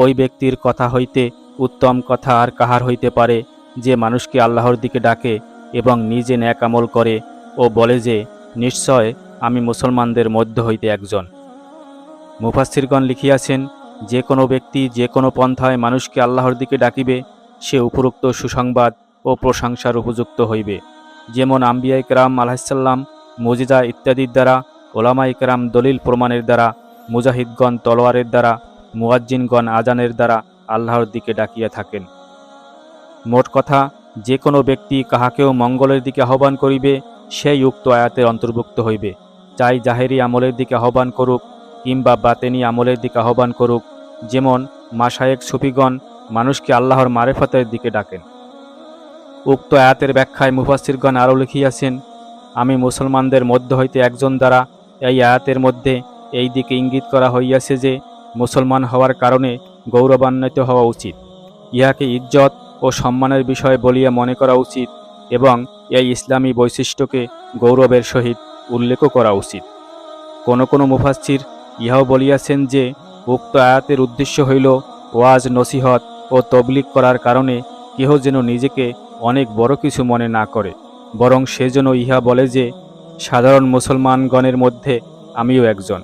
ওই ব্যক্তির কথা হইতে উত্তম কথা আর কাহার হইতে পারে, যে মানুষকে আল্লাহর দিকে ডাকে এবং নিজে ন্যাক আমল করে ও বলে যে নিশ্চয় আমি মুসলমানদের মধ্য হইতে একজন। মুফাসসিরগণ লিখিয়াছেন, যে কোনো ব্যক্তি যে কোনো পন্থায় মানুষকে আল্লাহর দিকে ডাকিবে, সে উপরোক্ত সুসংবাদ ও প্রশংসার উপযুক্ত হইবে। যেমন আম্বিয়া ইকরাম আলাইহিসসালাম মুজিজা ইত্যাদির দ্বারা, ওলামা ইকরাম দলিল প্রমাণের দ্বারা, মুজাহিদগণ তলোয়ারের দ্বারা, মুয়াজ্জিনগণ আজানের দ্বারা আল্লাহর দিকে ডাকিয়া থাকেন। মোট কথা, যে কোনো ব্যক্তি কাহাকেও মঙ্গলের দিকে আহ্বান করিবে, সেই উক্ত আয়াতের অন্তর্ভুক্ত হইবে, চাই জাহেরি আমলের দিকে আহ্বান করুক কিংবা বাতেনি আমলের দিকে আহ্বান করুক। যেমন মাশায়েখ সুফিগণ মানুষকে আল্লাহর মারেফতের দিকে ডাকেন। উক্ত আয়াতের ব্যাখ্যায় মুফাসসিরগণ আরও লিখিয়াছেন, আমি মুসলমানদের মধ্য হইতে একজন দ্বারা এই আয়াতের মধ্যে এই দিকে ইঙ্গিত করা হইয়াছে যে মুসলমান হওয়ার কারণে গৌরবান্বিত হওয়া উচিত, ইহাকে ইজ্জত ও সম্মানের বিষয় বলিয়া মনে করা উচিত এবং এই ইসলামী বৈশিষ্ট্যকে গৌরবের সহিত উল্লেখ করা উচিত। কোনো কোনো মুফাসসির ইহাও বলিয়াছেন যে উক্ত আয়াতের উদ্দেশ্য হইল ওয়াজ নসিহত ও তবলিগ করার কারণে কেহ যেন নিজেকে অনেক বড় কিছু মনে না করে, বরং সেজন্য ইহা বলে যে সাধারণ মুসলমানগণের মধ্যে আমিও একজন।